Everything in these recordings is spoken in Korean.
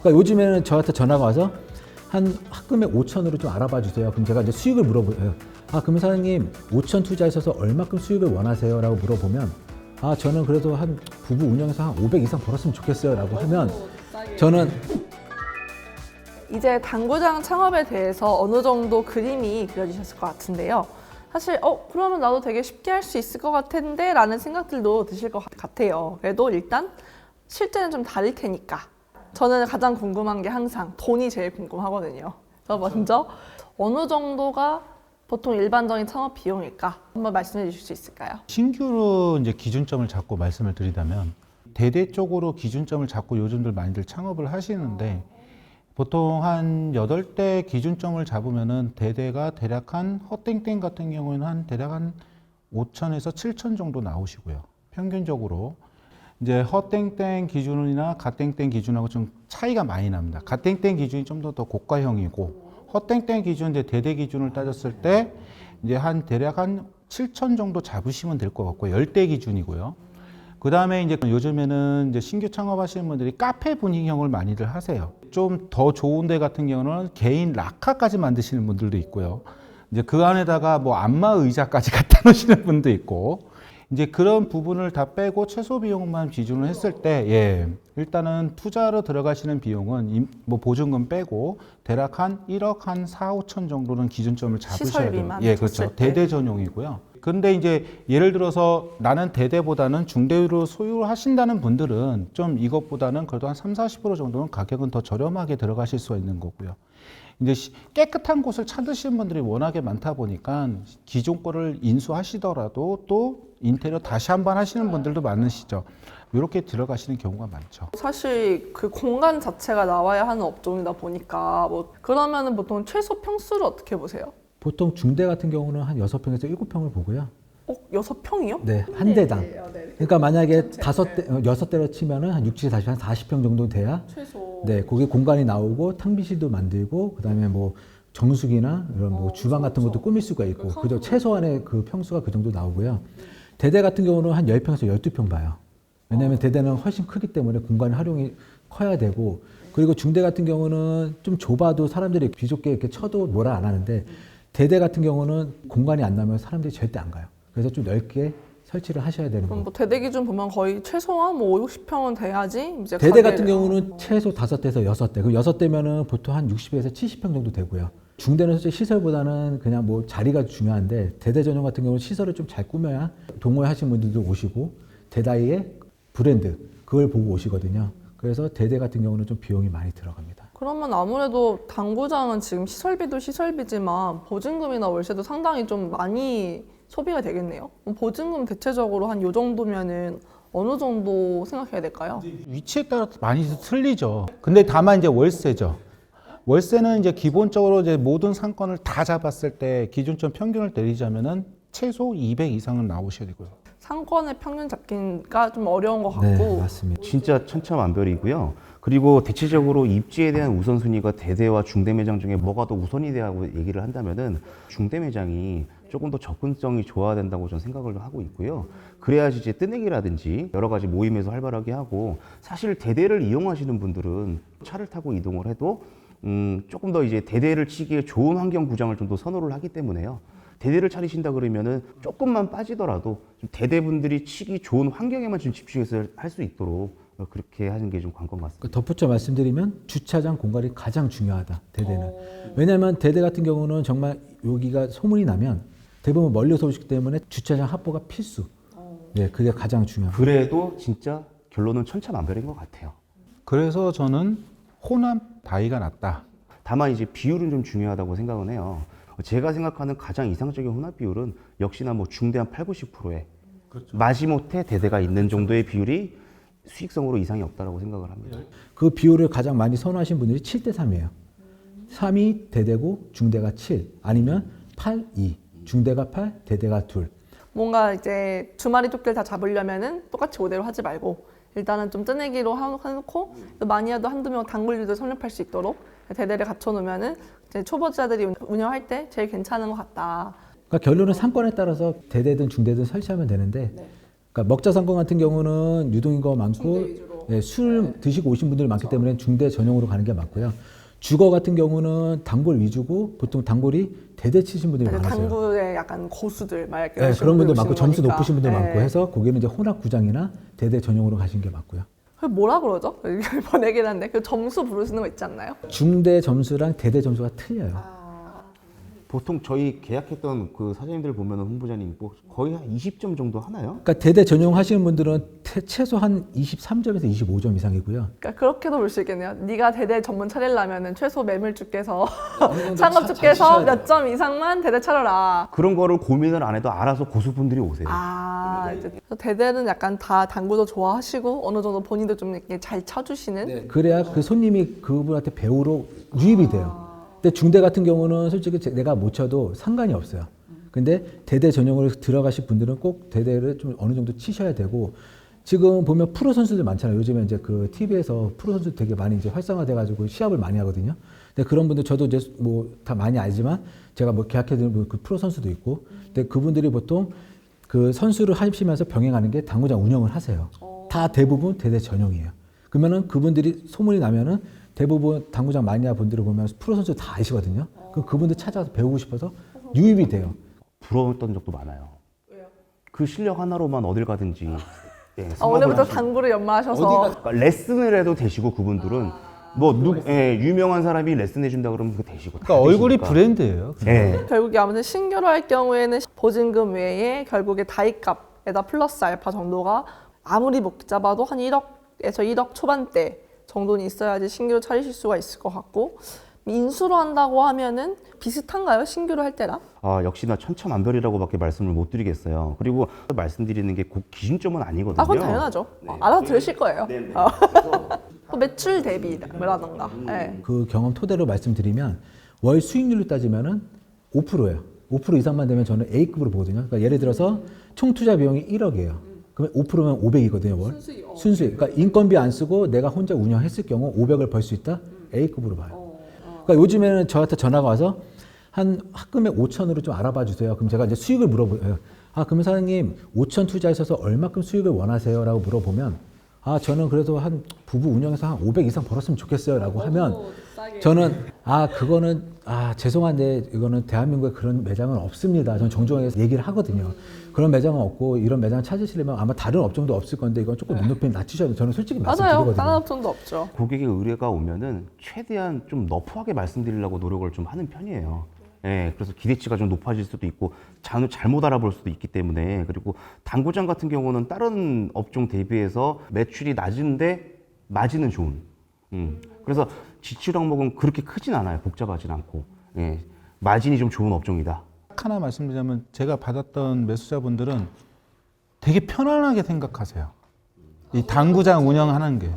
그러니까 요즘에는 저한테 전화가 와서 한 합금액 5천으로 좀 알아봐 주세요. 그럼 제가 이제 수익을 물어보요. 아, 그럼 사장님 5천 투자하셔서 얼마큼 수익을 원하세요? 라고 물어보면 아, 저는 그래도 한 부부 운영해서 한 500 이상 벌었으면 좋겠어요. 라고 하면 저는 이제 당구장 창업에 대해서 어느 정도 그림이 그려지셨을 것 같은데요. 사실 그러면 나도 되게 쉽게 할 수 있을 것 같은데 라는 생각들도 드실 것 같아요. 그래도 일단 실제는 좀 다를 테니까 저는 가장 궁금한 게 항상 돈이 제일 궁금하거든요. 그래서 먼저 어느 정도가 보통 일반적인 창업 비용일까 한번 말씀해 주실 수 있을까요? 신규로 이제 기준점을 잡고 말씀을 드리자면 대대 쪽으로 기준점을 잡고 요즘들 많이들 창업을 하시는데 보통 한 8대 기준점을 잡으면은 대대가 대략 한 헛땡땡 같은 경우에는 한 대략 한 5천에서 7천 정도 나오시고요. 평균적으로 이제 헛땡땡 기준이나 갓땡땡 기준하고 좀 차이가 많이 납니다. 갓땡땡 기준이 좀 더 고가형이고 헛땡땡 기준 이제 대대 기준을 따졌을 때 이제 한 대략 한 7천 정도 잡으시면 될 것 같고요. 10대 기준이고요. 그 다음에 이제 요즘에는 이제 신규 창업하시는 분들이 카페 분위기형을 많이들 하세요. 좀 더 좋은 데 같은 경우는 개인 락카까지 만드시는 분들도 있고요. 이제 그 안에다가 뭐 안마 의자까지 갖다 놓으시는 분도 있고, 이제 그런 부분을 다 빼고 최소 비용만 기준으로 했을 때, 예, 일단은 투자로 들어가시는 비용은 뭐 보증금 빼고 대략 한 1억 한 4, 5천 정도는 기준점을 잡으셔야 돼요. 시설비만 예, 그렇죠. 쳤을 때. 대대 전용이고요. 근데 이제 예를 들어서 나는 대대보다는 중대로 소유하신다는 분들은 좀 이것보다는 그래도 한 3, 40% 정도는 가격은 더 저렴하게 들어가실 수가 있는 거고요. 이제 깨끗한 곳을 찾으시는 분들이 워낙에 많다 보니까 기존 거를 인수하시더라도 또 인테리어 다시 한번 하시는 분들도 많으시죠. 이렇게 들어가시는 경우가 많죠. 사실 그 공간 자체가 나와야 하는 업종이다 보니까 그러면은 보통 최소 평수를 어떻게 보세요? 보통 중대 같은 경우는 한 6평에서 7평을 보고요. 6평이요? 네, 한 대당. 그러니까 만약에 6대로 치면은 한 6, 7, 40, 한 40평 정도 돼야 최소. 네, 거기 공간이 나오고 탕비실도 만들고 그다음에 뭐 정수기나 이런 뭐 주방 같은 것도 꾸밀 수가 있고 그죠. 최소한의 그 평수가 그 정도 나오고요. 대대 같은 경우는 한 10평에서 12평 봐요. 왜냐하면 대대는 훨씬 크기 때문에 공간 활용이 커야 되고 그리고 중대 같은 경우는 좀 좁아도 사람들이 비좁게 이렇게 쳐도 뭐라 안 하는데 대대 같은 경우는 공간이 안 나면 사람들이 절대 안 가요. 그래서 좀 넓게 설치를 하셔야 되는 그럼 거고. 뭐 대대 기준 보면 거의 최소한 뭐 5, 60평은 돼야지 이제 대대 가게를- 같은 경우는 최소 5대에서 6대. 그럼 6대면은 보통 한 60에서 70평 정도 되고요. 중대는 솔직히 시설보다는 그냥 뭐 자리가 중요한데 대대 전용 같은 경우는 시설을 좀 잘 꾸며야 동호회 하시는 분들도 오시고 대다이의 브랜드 그걸 보고 오시거든요. 그래서 대대 같은 경우는 좀 비용이 많이 들어갑니다. 그러면 아무래도 당구장은 지금 시설비도 시설비지만 보증금이나 월세도 상당히 좀 많이 소비가 되겠네요. 보증금 대체적으로 한 요 정도면은 어느 정도 생각해야 될까요? 위치에 따라 많이 틀리죠. 근데 다만 이제 월세죠. 월세는 이제 기본적으로 이제 모든 상권을 다 잡았을 때 기준점 평균을 내리자면은 최소 200 이상은 나오셔야 되고요. 상권의 평균 잡기가 좀 어려운 것 같고 네, 맞습니다. 진짜 천차만별이고요. 그리고 대체적으로 입지에 대한 우선순위가 대대와 중대 매장 중에 뭐가 더 우선이 되냐고 얘기를 한다면은 중대 매장이 조금 더 접근성이 좋아야 된다고 저는 생각을 하고 있고요. 그래야지 이제 뜨내기라든지 여러 가지 모임에서 활발하게 하고 사실 대대를 이용하시는 분들은 차를 타고 이동을 해도 조금 더 이제 대대를 치기에 좋은 환경 구장을 좀 더 선호를 하기 때문에요. 대대를 차리신다 그러면은 조금만 빠지더라도 좀 대대분들이 치기 좋은 환경에만 좀 집중해서 할 수 있도록 그렇게 하는 게 좀 관건 같습니다. 덧붙여 말씀드리면 주차장 공간이 가장 중요하다. 대대는. 왜냐하면 대대 같은 경우는 정말 여기가 소문이 나면 대부분 멀리서 오시기 때문에 주차장 확보가 필수. 네, 그게 가장 중요합니다. 그래도 진짜 결론은 천차만별인 것 같아요. 그래서 저는 호남 다이가 낫다. 다만 이제 비율은 좀 중요하다고 생각은 해요. 제가 생각하는 가장 이상적인 혼합 비율은 역시나 뭐 중대 한 8, 90%에 마지못해 대대가 있는 정도의 비율이 수익성으로 이상이 없다라고 생각을 합니다. 그 비율을 가장 많이 선호하시는 분들이 7대 3이에요. 3이 대대고 중대가 7 아니면 8, 2 중대가 8, 대대가 2. 뭔가 이제 주말이 토끼를 다 잡으려면은 똑같이 5대로 하지 말고 일단은 좀 뜨내기로 해놓고 많이 해도 한두 명 단골들도 설립할 수 있도록 대대를 갖춰놓으면은 이제 초보자들이 운영할 때 제일 괜찮은 것 같다. 그러니까 결론은 상권에 따라서 대대든 중대든 설치하면 되는데 그러니까 먹자 상권 같은 경우는 유동인구가 많고 예, 술 드시고 오신 분들이 많기 때문에 중대 전용으로 가는 게 맞고요. 주거 같은 경우는 단골 위주고 보통 단골이 대대 치신 분들이 많으세요. 당구의 약간 고수들 막 이렇게 네, 이런 그런 분들 오시는 많고 점수 거니까. 높으신 분들 네. 많고 해서 거기는 이제 혼합구장이나 대대 전용으로 가시는 게 맞고요. 그 뭐라 그러죠? 번역긴 한데 그 점수 부르시는 거 있지 않나요? 중대 점수랑 대대 점수가 틀려요. 보통 저희 계약했던 그 사장님들 보면은 홍보자님 뭐 거의 한 20점 정도 하나요? 그러니까 대대 전용 하시는 분들은 최소한 23점에서 25점 이상이고요. 그러니까 그렇게도 볼 수 있겠네요. 네가 대대 전문 차리려면은 최소 매물주께서 창업주께서 몇 점 이상만 대대 차려라. 그런 거를 고민을 안 해도 알아서 고수분들이 오세요. 이제 대대는 약간 다 당구도 좋아하시고 어느 정도 본인도 좀 이렇게 잘 쳐주시는. 그래야 그 손님이 그분한테 배우로 유입이 돼요. 근데 중대 같은 경우는 솔직히 내가 못 쳐도 상관이 없어요. 근데 대대 전용으로 들어가실 분들은 꼭 대대를 좀 어느 정도 치셔야 되고 지금 보면 프로 선수들 많잖아요. 요즘에 이제 그 TV에서 프로 선수 되게 많이 이제 활성화돼가지고 시합을 많이 하거든요. 근데 그런 분들 저도 이제 뭐 다 많이 알지만 제가 뭐 계약해드린 그 프로 선수도 있고 근데 그분들이 보통 그 선수를 하시면서 병행하는 게 당구장 운영을 하세요. 다 대부분 대대 전용이에요. 그러면은 그분들이 소문이 나면은 대부분 당구장 마니아 분들을 보면 프로 선수 다 아시거든요. 그럼 그분들 찾아서 배우고 싶어서 유입이 돼요. 부러웠던 적도 많아요. 왜요? 그 실력 하나로만 어딜 가든지. 예, 오늘부터 하시고. 당구를 연마하셔서 그러니까 레슨을 해도 되시고 그분들은 유명한 사람이 레슨해 준다 그러면 그거 되시고. 다 그러니까 얼굴이 되시니까. 브랜드예요. 예. 결국에 아무튼 신규로 할 경우에는 보증금 외에 결국에 다이값에다 플러스 알파 정도가 아무리 못 잡아도 한 1억에서 1억 초반대 정도는 있어야지 신규로 차리실 수가 있을 것 같고 인수로 한다고 하면은 비슷한가요? 신규로 할 때랑? 역시나 천차만별이라고밖에 말씀을 못 드리겠어요. 그리고 말씀드리는 게 그 기준점은 아니거든요. 그건 당연하죠. 알아들으실 거예요. 또 매출 대비라던가. 네. 그 경험 토대로 말씀드리면 월 수익률로 따지면은 5%예요. 5% 이상만 되면 저는 A급으로 보거든요. 그러니까 예를 들어서 총 투자 비용이 1억이에요. 그러면 5%면 500이거든요, 월. 순수익. 그러니까 인건비 안 쓰고 내가 혼자 운영했을 경우 500을 벌 수 있다? A급으로 봐요. 그러니까 요즘에는 저한테 전화가 와서 한 합금액 5천으로 좀 알아봐 주세요. 그럼 제가 이제 수익을 물어보요. 그러면 사장님 5천 투자하셔서 얼마큼 수익을 원하세요? 라고 물어보면 저는 그래도 한 부부 운영해서 한 500 이상 벌었으면 좋겠어요. 라고 하면 저는 그거는 죄송한데 이거는 대한민국에 그런 매장은 없습니다. 저는 정중하게 얘기를 하거든요. 그런 매장은 없고 이런 매장을 찾으시려면 아마 다른 업종도 없을 건데 이건 조금 눈높이 낮추셔야 돼요. 저는 솔직히 맞아요. 말씀드리거든요. 다른 업종도 없죠. 고객의 의뢰가 오면은 최대한 좀 너프하게 말씀드리려고 노력을 좀 하는 편이에요. 예, 그래서 기대치가 좀 높아질 수도 있고 잘못 알아볼 수도 있기 때문에 그리고 당구장 같은 경우는 다른 업종 대비해서 매출이 낮은데 마진은 좋은. 그래서 지출 항목은 그렇게 크진 않아요. 복잡하진 않고. 예, 마진이 좀 좋은 업종이다. 딱 하나 말씀드리자면 제가 받았던 매수자분들은 되게 편안하게 생각하세요. 이 당구장 운영하는 게.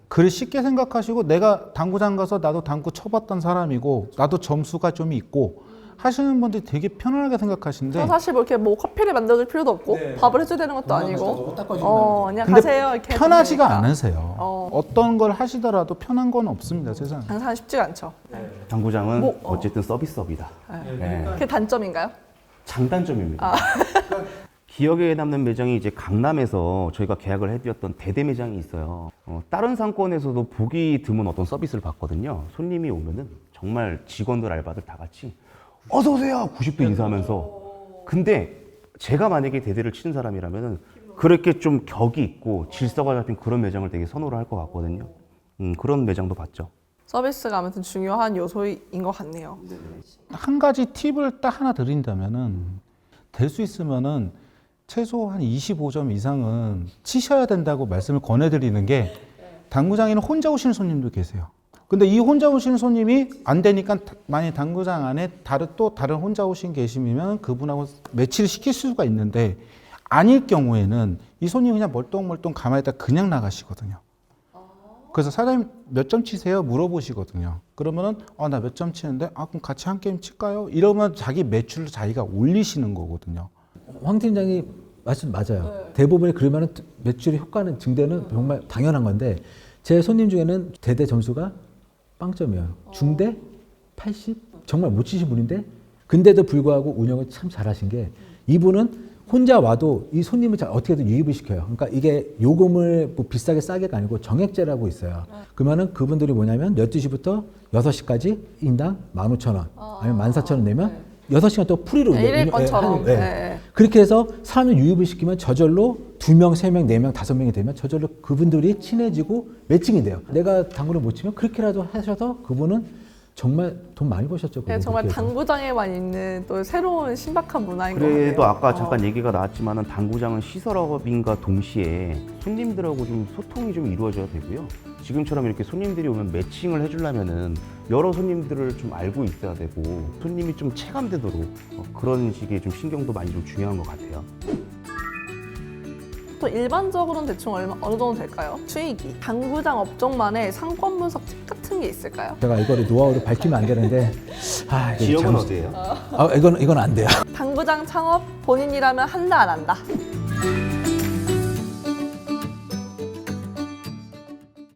그를 쉽게 생각하시고 내가 당구장 가서 나도 당구 쳐봤던 사람이고 나도 점수가 좀 있고 하시는 분들이 되게 편안하게 생각하시는데 사실 뭐 이렇게 뭐 커피를 만들어줄 필요도 없고 밥을 해줘야 되는 것도 아니고 그냥 근데 가세요 이렇게 해도 편하지가 되니까. 않으세요. 어떤 걸 하시더라도 편한 건 없습니다, 세상에. 장사는 쉽지가 않죠. 당구장은 어쨌든 서비스업이다. 예. 그게 단점인가요? 장단점입니다. 기억에 남는 매장이 이제 강남에서 저희가 계약을 해드렸던 대대 매장이 있어요. 다른 상권에서도 보기 드문 어떤 서비스를 받거든요. 손님이 오면은 정말 직원들, 알바들 다 같이 어서 오세요 90도 인사하면서. 근데 제가 만약에 대대를 치는 사람이라면은 그렇게 좀 격이 있고 질서가 잡힌 그런 매장을 되게 선호를 할 것 같거든요. 그런 매장도 봤죠. 서비스가 아무튼 중요한 요소인 것 같네요. 한 가지 팁을 딱 하나 드린다면은 될 수 있으면은 최소 한 25점 이상은 치셔야 된다고 말씀을 권해드리는 게 당구장에는 혼자 오시는 손님도 계세요. 근데 이 혼자 오시는 손님이 안 되니까 만약 당구장 안에 다른 혼자 오신 계시면 그분하고 매치를 시킬 수가 있는데 아닐 경우에는 이 손님이 그냥 멀뚱멀뚱 가만히 있다 그냥 나가시거든요. 그래서 사장님 몇 점 치세요? 물어보시거든요. 그러면은 나 몇 점 치는데 그럼 같이 한 게임 칠까요? 이러면 자기 매출을 자기가 올리시는 거거든요. 황 팀장이 말씀 맞아요. 대부분이 그러면 매출의 효과는 증대는 정말 당연한 건데 제 손님 중에는 대대 점수가 빵점이에요. 중대 80 정말 못 치신 분인데 근데도 불구하고 운영을 참 잘하신 게 이분은 혼자 와도 이 손님을 잘 어떻게든 유입을 시켜요. 그러니까 이게 요금을 뭐 비싸게 싸게가 아니고 정액제라고 있어요. 그러면은 그분들이 뭐냐면 12시부터 6시까지 인당 15,000원 아니면 14,000원 내면 6시간 또 프리로 일일권처럼. 네. 네. 그렇게 해서 사람을 유입을 시키면 저절로 2명, 3명, 4명, 5명이 되면 저절로 그분들이 친해지고 매칭이 돼요. 내가 당구를 못 치면 그렇게라도 하셔서 그분은 정말 돈 많이 버셨죠. 네, 정말 그렇게 해서. 당구장에만 있는 또 새로운 신박한 문화인 것 같아요. 그래도 아까 잠깐 얘기가 나왔지만은 당구장은 시설업인과 동시에 손님들하고 좀 소통이 좀 이루어져야 되고요. 지금처럼 이렇게 손님들이 오면 매칭을 해주려면은 여러 손님들을 좀 알고 있어야 되고 손님이 좀 체감되도록 그런 식의 좀 신경도 많이 좀 중요한 것 같아요. 또 일반적으로는 대충 어느 정도 될까요? 수익이. 당구장 업종만의 상권 분석 팁 같은 게 있을까요? 제가 이거를 노하우를 밝히면 안 되는데 이거 지역은 잘못- 어디예요? 이건 안 돼요. 당구장 창업 본인이라면 한다 안 한다?